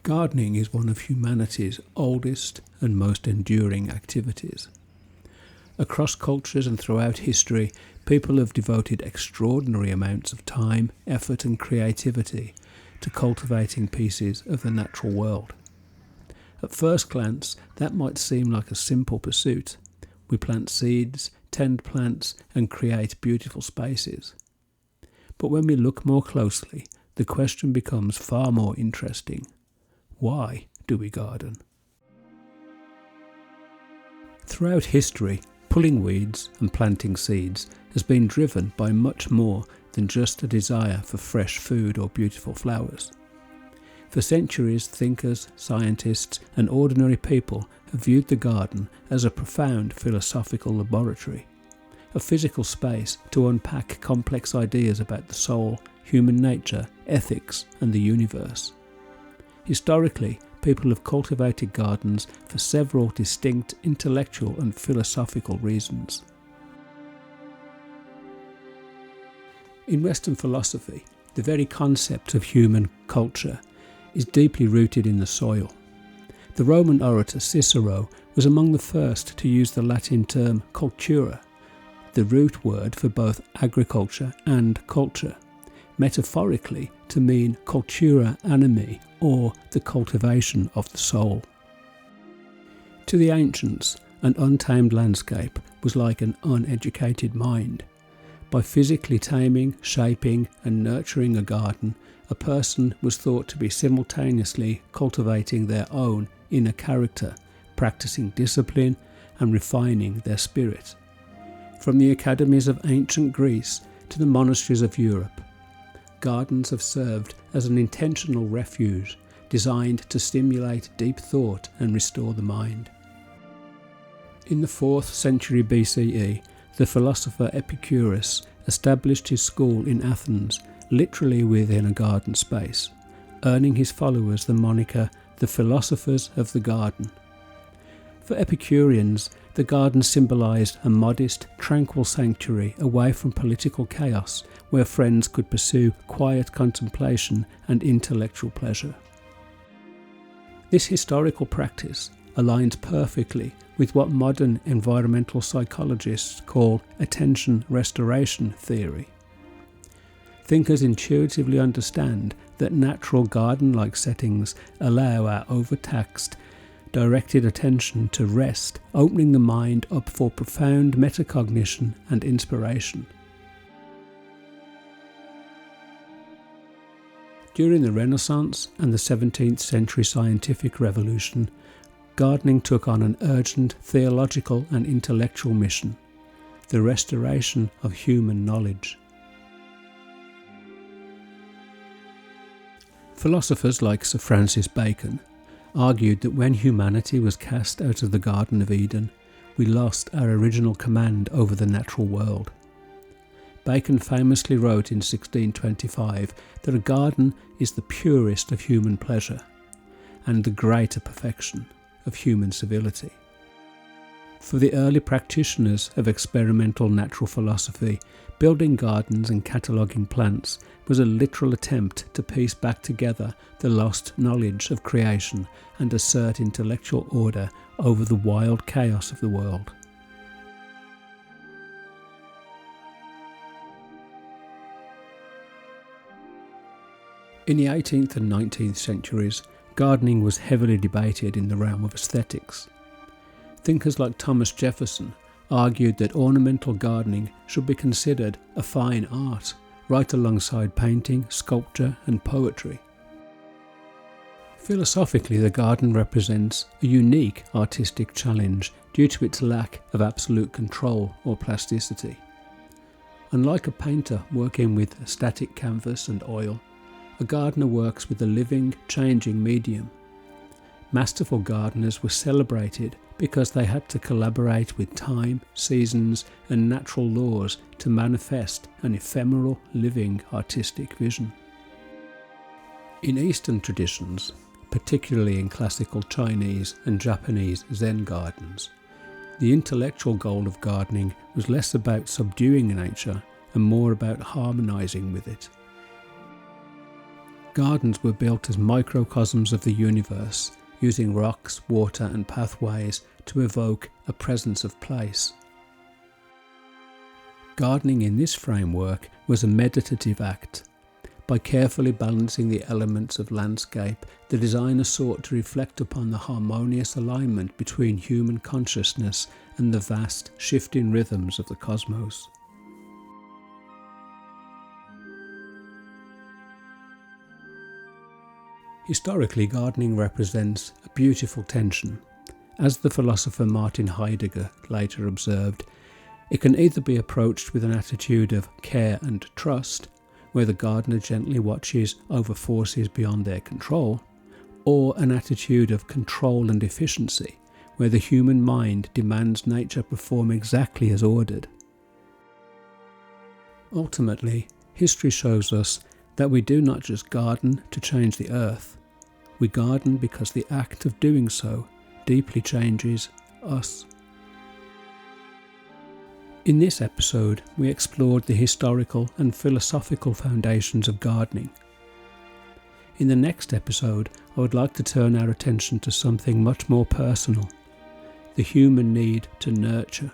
Gardening is one of humanity's oldest and most enduring activities. Across cultures and throughout history, people have devoted extraordinary amounts of time, effort and creativity to cultivating pieces of the natural world. At first glance, that might seem like a simple pursuit. We plant seeds, tend plants and create beautiful spaces. But when we look more closely, the question becomes far more interesting. Why do we garden? Throughout history, pulling weeds and planting seeds has been driven by much more than just a desire for fresh food or beautiful flowers. For centuries, thinkers, scientists and ordinary people have viewed the garden as a profound philosophical laboratory, a physical space to unpack complex ideas about the soul, human nature, ethics and the universe. Historically, people have cultivated gardens for several distinct intellectual and philosophical reasons. In Western philosophy, the very concept of human culture is deeply rooted in the soil. The Roman orator Cicero was among the first to use the Latin term cultura, the root word for both agriculture and culture, metaphorically to mean cultura animi, or the cultivation of the soul. To the ancients, an untamed landscape was like an uneducated mind. By physically taming, shaping and nurturing a garden, a person was thought to be simultaneously cultivating their own inner character, practicing discipline and refining their spirit. From the academies of ancient Greece to the monasteries of Europe, gardens have served as an intentional refuge designed to stimulate deep thought and restore the mind. In the 4th century BCE, the philosopher Epicurus established his school in Athens, literally within a garden space, earning his followers the moniker the Philosophers of the Garden. For Epicureans, the garden symbolised a modest, tranquil sanctuary away from political chaos, where friends could pursue quiet contemplation and intellectual pleasure. This historical practice aligns perfectly with what modern environmental psychologists call attention restoration theory. Thinkers intuitively understand that natural garden-like settings allow our overtaxed, directed attention to rest, opening the mind up for profound metacognition and inspiration. During the Renaissance and the 17th century scientific revolution, gardening took on an urgent theological and intellectual mission, the restoration of human knowledge. Philosophers like Sir Francis Bacon argued that when humanity was cast out of the Garden of Eden, we lost our original command over the natural world. Bacon famously wrote in 1625 that a garden is the purest of human pleasure and the greater perfection of human civility. For the early practitioners of experimental natural philosophy, building gardens and cataloguing plants was a literal attempt to piece back together the lost knowledge of creation and assert intellectual order over the wild chaos of the world. In the 18th and 19th centuries, gardening was heavily debated in the realm of aesthetics. Thinkers like Thomas Jefferson argued that ornamental gardening should be considered a fine art, right alongside painting, sculpture and poetry. Philosophically, the garden represents a unique artistic challenge due to its lack of absolute control or plasticity. Unlike a painter working with a static canvas and oil, a gardener works with a living, changing medium. Masterful gardeners were celebrated because they had to collaborate with time, seasons and natural laws to manifest an ephemeral, living, artistic vision. In Eastern traditions, particularly in classical Chinese and Japanese Zen gardens, the intellectual goal of gardening was less about subduing nature and more about harmonizing with it. Gardens were built as microcosms of the universe, using rocks, water and pathways to evoke a presence of place. Gardening in this framework was a meditative act. By carefully balancing the elements of landscape, the designer sought to reflect upon the harmonious alignment between human consciousness and the vast, shifting rhythms of the cosmos. Historically, gardening represents a beautiful tension. As the philosopher Martin Heidegger later observed, it can either be approached with an attitude of care and trust, where the gardener gently watches over forces beyond their control, or an attitude of control and efficiency, where the human mind demands nature perform exactly as ordered. Ultimately, history shows us that we do not just garden to change the earth. We garden because the act of doing so deeply changes us. In this episode, we explored the historical and philosophical foundations of gardening. In the next episode, I would like to turn our attention to something much more personal: the human need to nurture.